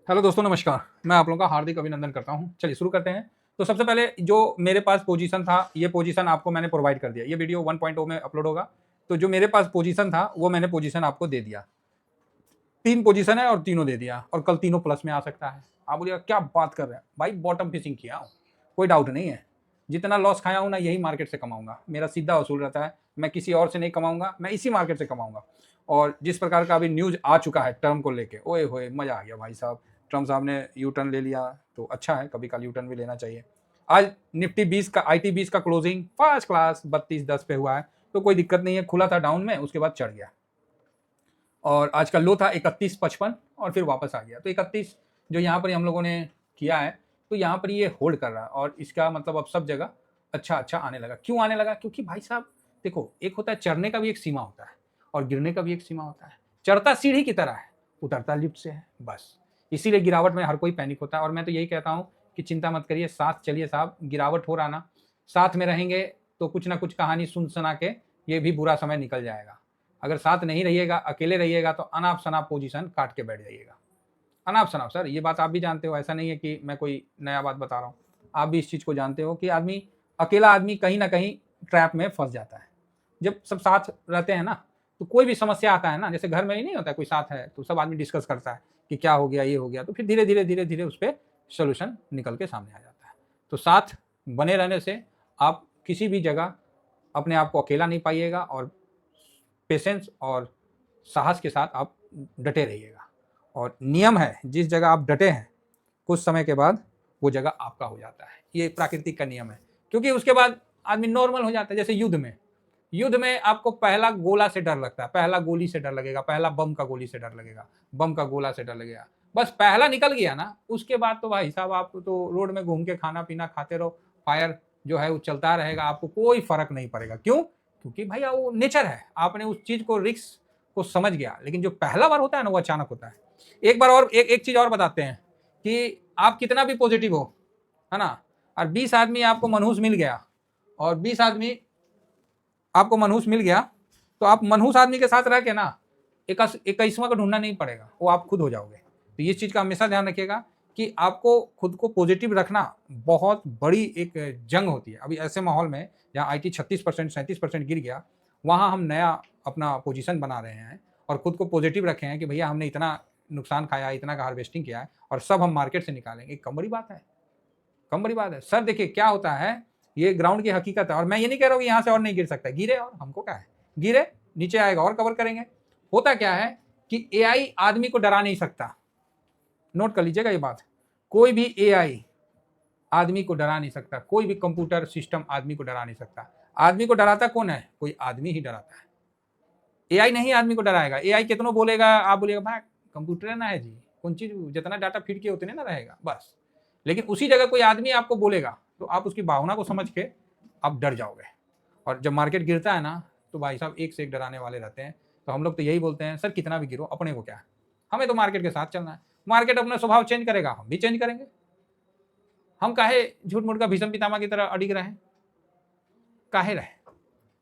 Hello दोस्तों, नमस्कार। मैं आप लोगों का हार्दिक अभिनंदन करता हूं। चलिए शुरू करते हैं। तो सबसे पहले जो मेरे पास पोजीशन था, ये पोजीशन आपको मैंने प्रोवाइड कर दिया। ये वीडियो 1.0 में अपलोड होगा। तो जो मेरे पास पोजीशन था वो मैंने पोजीशन आपको दे दिया। 3 पोजीशन है और तीनों दे दिया, और कल तीनों प्लस में आ सकता है। आप बोलिएगा क्या बात कर रहे हैं भाई, बॉटम फिशिंग किया हूं, कोई डाउट नहीं है। जितना लॉस खाया हूं ना, यही मार्केट से कमाऊंगा। मेरा सीधा वसूल रहता है, मैं किसी और से नहीं कमाऊंगा, मैं इसी मार्केट से कमाऊंगा। और जिस प्रकार का अभी न्यूज आ चुका है टर्म को लेके, ओए होए मजा आ गया भाई साहब। ट्रम्प साहब ने यू टर्न ले लिया तो अच्छा है, कभी कल यू टर्न भी लेना चाहिए। आज निफ्टी 20 का, IT 20 का क्लोजिंग फर्स्ट क्लास 32.10 पे हुआ है, तो कोई दिक्कत नहीं है। खुला था डाउन में, उसके बाद चढ़ गया, और आज का लो था 31.55 और फिर वापस आ गया। तो 31 जो यहाँ पर हम लोगों ने किया है, तो यहाँ पर ये होल्ड कर रहा है, और इसका मतलब अब सब जगह अच्छा अच्छा आने लगा। क्यों आने लगा? क्योंकि भाई साहब देखो, एक होता है चढ़ने का भी एक सीमा होता है, और गिरने का भी एक सीमा होता है। चढ़ता सीढ़ी की तरह है, उतरता लिफ्ट से है, बस। इसीलिए गिरावट में हर कोई पैनिक होता है, और मैं तो यही कहता हूँ कि चिंता मत करिए, साथ चलिए साहब। गिरावट हो रहा ना, साथ में रहेंगे तो कुछ ना कुछ कहानी सुन सुना के ये भी बुरा समय निकल जाएगा। अगर साथ नहीं रहिएगा, अकेले रहिएगा, तो अनाप शनाप पोजीशन काट के बैठ जाइएगा। अनाप शनाप सर, ये बात आप भी जानते हो। ऐसा नहीं है कि मैं कोई नया बात बता रहा हूँ, आप भी इस चीज़ को जानते हो कि अकेला आदमी कहीं ना कहीं ट्रैप में फंस जाता है। जब सब साथ रहते हैं ना, तो कोई भी समस्या आता है ना, जैसे घर में ही नहीं होता, कोई साथ है तो सब आदमी डिस्कस करता है कि क्या हो गया, ये हो गया, तो फिर धीरे धीरे धीरे धीरे उस पर सोल्यूशन निकल के सामने आ जाता है। तो साथ बने रहने से आप किसी भी जगह अपने आप को अकेला नहीं पाइएगा, और पेशेंस और साहस के साथ आप डटे रहिएगा। और नियम है, जिस जगह आप डटे हैं, कुछ समय के बाद वो जगह आपका हो जाता है। ये प्राकृतिक का नियम है, क्योंकि उसके बाद आदमी नॉर्मल हो जाता है। जैसे युद्ध में आपको पहला गोला से डर लगता है, पहला गोली से डर लगेगा, पहला बम का गोली से डर लगेगा, बम का गोला से डर लगेगा। बस पहला निकल गया ना, उसके बाद तो भाई साहब आप तो रोड में घूम के खाना पीना खाते रहो, फायर जो है वो चलता रहेगा, आपको कोई फर्क नहीं पड़ेगा। क्यों? क्योंकि भाई वो नेचर है, आपने उस चीज को, रिस्क को समझ गया। लेकिन जो पहला बार होता है ना, वो अचानक होता है। एक बार और एक चीज और बताते हैं कि आप कितना भी पॉजिटिव हो, है ना, और 20 आदमी आपको मनहूस मिल गया, और 20 आदमी आपको मनहूस मिल गया, तो आप मनहूस आदमी के साथ रह के ना 21वां को ढूंढना नहीं पड़ेगा, वो आप खुद हो जाओगे। तो ये चीज का हमेशा ध्यान रखिएगा कि आपको खुद को पॉजिटिव रखना बहुत बड़ी एक जंग होती है। अभी ऐसे माहौल में जहाँ IT 36% 37% गिर गया, वहाँ हम नया अपना पोजीशन बना रहे हैं, और खुद को पॉजिटिव रखे हैं कि भैया हमने इतना नुकसान खाया है, इतना का हार्वेस्टिंग किया है, और सब हम मार्केट से निकालेंगे। कम बड़ी बात है, कम बड़ी बात है सर। देखिए क्या होता है, ये ग्राउंड की हकीकत है। और मैं ये नहीं कह रहा हूँ कि यहाँ से और नहीं गिर सकता, गिरे, और हमको क्या है, गिरे, नीचे आएगा और कवर करेंगे। होता क्या है कि AI आदमी को डरा नहीं सकता। नोट कर लीजिएगा ये बात। कोई भी AI आदमी को डरा नहीं सकता, कोई भी कंप्यूटर सिस्टम आदमी को डरा नहीं सकता। आदमी को डराता कौन है? कोई आदमी ही डराता है। AI नहीं आदमी को डराएगा। AI कितना बोलेगा, आप बोलेगा भाई कंप्यूटर ना है जी, कौन चीज, जितना डाटा फीड किए उतने ना रहेगा, बस। लेकिन उसी जगह कोई आदमी आपको बोलेगा, तो आप उसकी भावना को समझ के आप डर जाओगे। और जब मार्केट गिरता है ना, तो भाई साहब एक से एक डराने वाले रहते हैं। तो हम लोग तो यही बोलते हैं, सर कितना भी गिरो अपने को क्या है, हमें तो मार्केट के साथ चलना है। मार्केट अपना स्वभाव चेंज करेगा, हम भी चेंज करेंगे। हम काहे झूठ मूठ का भीषम पितामह की तरह अडिग रहे, काहे रहे?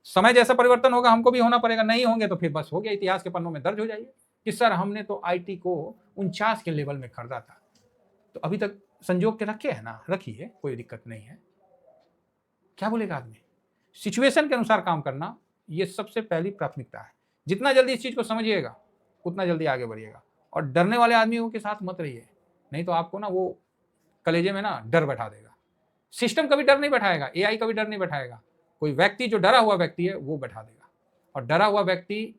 समय जैसा परिवर्तन होगा, हमको भी होना पड़ेगा। नहीं होंगे तो फिर बस हो गया, इतिहास के पन्नों में दर्ज हो जाइए कि सर हमने तो IT को 49 के लेवल में खरीदा था, तो अभी तक संजोग के रखे है ना, रखिए, कोई दिक्कत नहीं है। क्या बोलेगा आदमी? सिचुएशन के अनुसार काम करना, ये सबसे पहली प्राथमिकता है। जितना जल्दी इस चीज को समझिएगा, उतना जल्दी आगे बढ़िएगा। और डरने वाले आदमियों के साथ मत रहिए, नहीं तो आपको ना वो कलेजे में ना डर बैठा देगा। सिस्टम कभी डर नहीं बैठाएगा, AI कभी डर नहीं बैठाएगा। कोई व्यक्ति जो डरा हुआ व्यक्ति है, वो बैठा देगा। और डरा हुआ व्यक्ति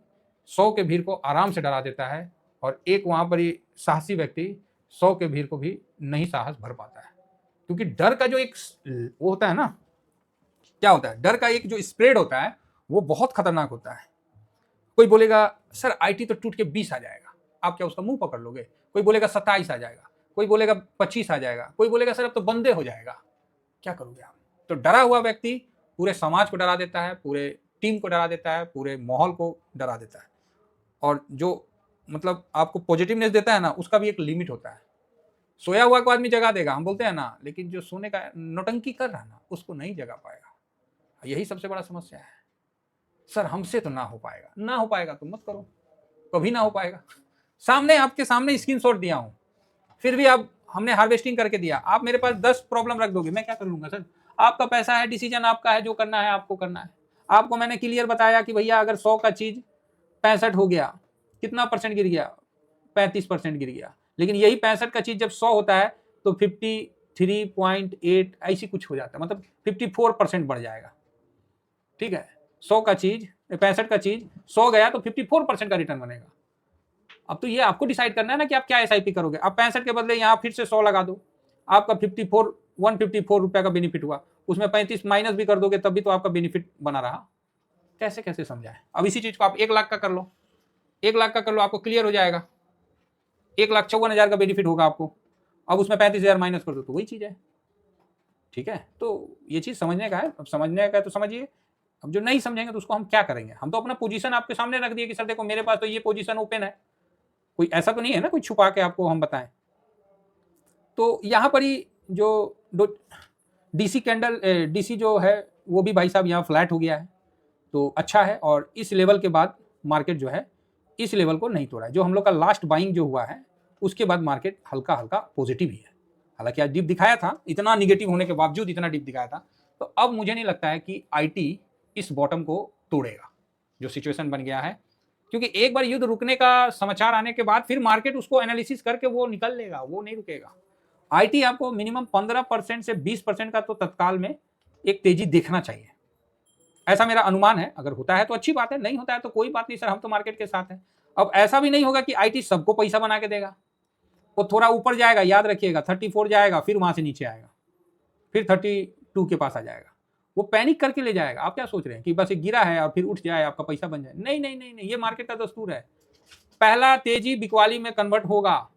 100 के भीड़ को आराम से डरा देता है, और एक वहां पर ही साहसी व्यक्ति 100 के भीड़ को भी नहीं साहस भर पाता है। क्योंकि डर का जो एक वो होता है ना, क्या होता है, डर का एक जो स्प्रेड होता है, वो बहुत खतरनाक होता है। कोई बोलेगा सर IT तो टूट के 20 आ जाएगा, आप क्या उसका मुंह पकड़ लोगे? कोई बोलेगा 27 आ जाएगा, कोई बोलेगा 25 आ जाएगा, कोई बोलेगा सर अब तो बंदे हो जाएगा। क्या करोगे आप? तो डरा हुआ व्यक्ति पूरे समाज को डरा देता है, पूरे टीम को डरा देता है, पूरे माहौल को डरा देता है। और जो मतलब आपको पॉजिटिवनेस देता है ना, उसका भी एक लिमिट होता है। सोया हुआ को आदमी जगा देगा, हम बोलते हैं ना, लेकिन जो सोने का नौटंकी कर रहा है ना, उसको नहीं जगा पाएगा। यही सबसे बड़ा समस्या है। सर हमसे तो ना हो पाएगा, ना हो पाएगा तो मत करो, कभी ना हो पाएगा। सामने आपके सामने स्क्रीनशॉट दिया हूं, फिर भी आप हमने हार्वेस्टिंग करके दिया, आप मेरे पास 10 प्रॉब्लम रख दोगे, मैं क्या कर लूंगा सर? आपका पैसा है, डिसीजन आपका है, जो करना है आपको करना है। आपको मैंने क्लियर बताया कि भैया अगर 100 का चीज 65 हो गया, कितना परसेंट गिर गया? 35% गिर गया। लेकिन यही 65 का चीज जब 100 होता है तो 53.8 ऐसी कुछ हो जाता है, मतलब 54% बढ़ जाएगा। ठीक है, 100 का चीज 65 का चीज 100 गया तो 54% का रिटर्न बनेगा। अब तो ये आपको डिसाइड करना है ना कि आप क्या एसआईपी करोगे। अब 65 के बदले यहाँ फिर से 100 लगा दो, आपका 154 रुपए का बेनिफिट हुआ, उसमें 35 माइनस भी कर दोगे तब भी तो आपका बेनिफिट बना रहा। कैसे कैसे समझाए? अब इसी चीज को आप 1 लाख का कर लो, 1 लाख का कर लो, आपको क्लियर हो जाएगा। 1,54,000 का बेनिफिट होगा आपको। अब उसमें 35,000 माइनस कर दो तो वही चीज है। ठीक है, तो ये चीज समझने का है। अब समझने का है तो समझिए, अब जो नहीं समझेंगे तो उसको हम क्या करेंगे? हम तो अपना पोजीशन आपके सामने रख दिए कि सर देखो मेरे पास तो ये पोजीशन ओपन है, कोई ऐसा तो नहीं है ना कोई छुपा के आपको हम बताएं। तो यहाँ पर ही जो डीसी कैंडल डीसी जो है वो भी भाई साहब यहाँ फ्लैट हो गया है, तो अच्छा है। और इस लेवल के बाद मार्केट जो है इस लेवल को नहीं तोड़ा है। जो हम लोग का लास्ट बाइंग जो हुआ है उसके बाद मार्केट हल्का हल्का पॉजिटिव ही है। हालांकि आज डिप दिखाया था, इतना निगेटिव होने के बावजूद इतना डिप दिखाया था। तो अब मुझे नहीं लगता है कि आईटी इस बॉटम को तोड़ेगा, जो सिचुएशन बन गया है। क्योंकि एक बार युद्ध रुकने का समाचार आने के बाद फिर मार्केट उसको एनालिसिस करके वो निकल लेगा, वो नहीं रुकेगा। आईटी आपको मिनिमम 15% से 20% का तो तत्काल में एक तेजी देखना चाहिए, ऐसा मेरा अनुमान है। अगर होता है तो अच्छी बात है, नहीं होता है तो कोई बात नहीं सर, हम तो मार्केट के साथ हैं। अब ऐसा भी नहीं होगा कि आईटी सबको पैसा बना के देगा। वो थोड़ा ऊपर जाएगा, याद रखिएगा 34 जाएगा, फिर वहां से नीचे आएगा, फिर 32 के पास आ जाएगा। वो पैनिक करके ले जाएगा। आप क्या सोच रहे हैं कि बस ये गिरा है और फिर उठ जाए आपका पैसा बन जाए? नहीं नहीं नहीं नहीं, ये मार्केट का दस्तूर है। पहला तेजी बिकवाली में कन्वर्ट होगा,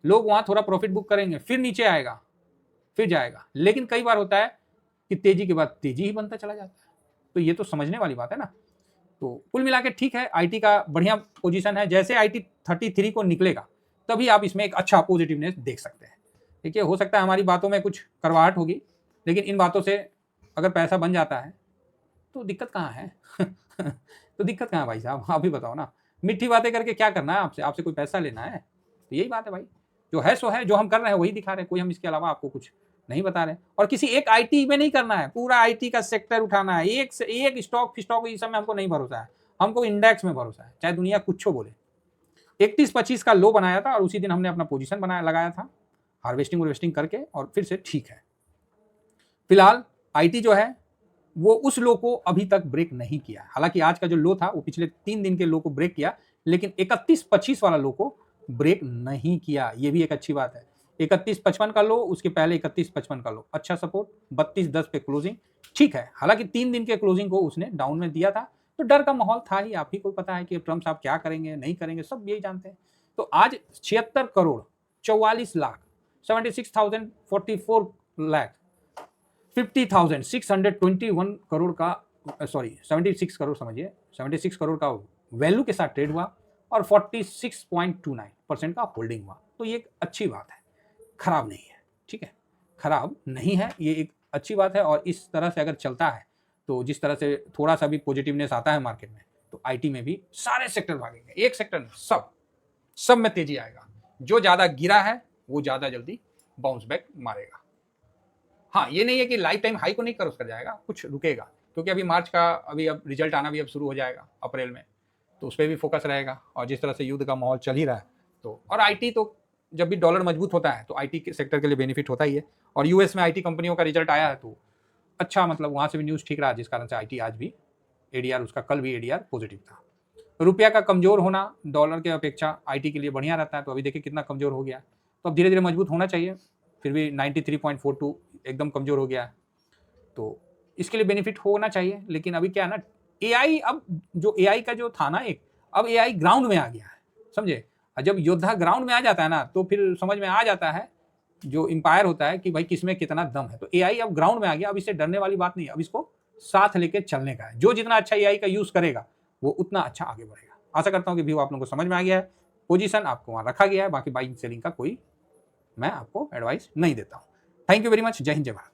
लोग वहां थोड़ा प्रॉफिट बुक करेंगे, फिर नीचे आएगा, फिर जाएगा। लेकिन कई बार होता है कि तेजी के बाद तेजी ही बनता चला जाता है। तो ये तो समझने वाली बात है ना। तो कुल मिला के ठीक है, आईटी का बढ़िया पोजीशन है। जैसे आईटी 33 को निकलेगा तभी आप इसमें एक अच्छा पॉजिटिवनेस देख सकते हैं। देखिए, हो सकता है हमारी बातों में कुछ करवाहट होगी, लेकिन इन बातों से अगर पैसा बन जाता है तो दिक्कत कहाँ है? तो दिक्कत कहाँ है भाई साहब, आप भी बताओ ना। मीठी बातें करके क्या करना है आपसे? आपसे कोई पैसा लेना है? तो यही बात है भाई, जो है सो है, जो हम कर रहे हैं वही दिखा रहे हैं, कोई हम इसके अलावा आपको कुछ नहीं बता रहे। और किसी एक आईटी में नहीं करना है, पूरा आईटी का सेक्टर उठाना है। एक से एक स्टॉक इस समय हमको नहीं भरोसा है, हमको इंडेक्स में भरोसा है, चाहे दुनिया कुछ बोले। 31-25 का लो बनाया था और उसी दिन हमने अपना पोजीशन लगाया था हार्वेस्टिंग करके, और फिर से ठीक है। फिलहाल आईटी जो है वो उस लो को अभी तक ब्रेक नहीं किया। हालांकि आज का जो लो था वो पिछले 3 दिन के लो को ब्रेक किया, लेकिन 31-25 वाला लो को ब्रेक नहीं किया। ये भी एक अच्छी बात है। 31-55 का लो, उसके पहले 31-55 का लो, अच्छा सपोर्ट। 32-10 पे क्लोजिंग, ठीक है। हालांकि 3 दिन के क्लोजिंग को उसने डाउन में दिया था, तो डर का माहौल था ही। आप ही को पता है कि ट्रम्प साहब क्या करेंगे नहीं करेंगे, सब यही जानते हैं। तो आज 76 करोड़ 44 लाख 76,044 लाख 50,621 करोड़ का, सॉरी 76 करोड़ समझिए, 76 करोड़ का वैल्यू के साथ ट्रेड हुआ और 46.29% का होल्डिंग हुआ। तो ये एक अच्छी बात है, खराब नहीं है। ठीक है, खराब नहीं है, ये एक अच्छी बात है। और इस तरह से अगर चलता है तो जिस तरह से थोड़ा सा भी पॉजिटिवनेस आता है मार्केट में, तो आईटी में भी सारे सेक्टर भागेंगे, एक सेक्टर में सब में तेजी आएगा। जो ज्यादा गिरा है वो ज्यादा जल्दी बाउंस बैक मारेगा। हाँ, ये नहीं है कि लाइफ टाइम हाई को नहीं क्रॉस कर जाएगा, कुछ रुकेगा, क्योंकि अभी मार्च का अब रिजल्ट आना भी अब शुरू हो जाएगा अप्रैल में, तो उस पर भी फोकस रहेगा। और जिस तरह से युद्ध का माहौल चल ही रहा है, तो और आईटी तो जब भी डॉलर मजबूत होता है तो आईटी के सेक्टर के लिए बेनिफिट होता ही है। और यूएस में आईटी कंपनियों का रिजल्ट आया है तो अच्छा, मतलब वहाँ से भी न्यूज़ ठीक रहा, जिस कारण से आईटी आज भी एडीआर उसका कल भी एडीआर पॉजिटिव था। रुपया का कमजोर होना डॉलर के अपेक्षा आईटी के लिए बढ़िया रहता है। तो अभी देखिए कितना कमजोर हो गया, तो अब धीरे धीरे मजबूत होना चाहिए। फिर भी 93.42 एकदम कमजोर हो गया है, तो इसके लिए बेनिफिट होना चाहिए। लेकिन अभी क्या है ना, एआई, अब जो एआई का जो था ना एक, अब एआई ग्राउंड में आ गया है, समझे। जब योद्धा ग्राउंड में आ जाता है ना, तो फिर समझ में आ जाता है जो इंपायर होता है कि भाई किसमें कितना दम है। तो एआई अब ग्राउंड में आ गया, अब इससे डरने वाली बात नहीं है, अब इसको साथ लेके चलने का है। जो जितना अच्छा एआई का यूज करेगा वो उतना अच्छा आगे बढ़ेगा। आशा करता हूँ कि व्यू आप लोगों को समझ में आ गया है। पोजीशन आपको वहां रखा गया है, बाकी बाइंग सेलिंग का कोई मैं आपको एडवाइस नहीं देता हूँ। Thank you very much. जय हिंद, जय भारत।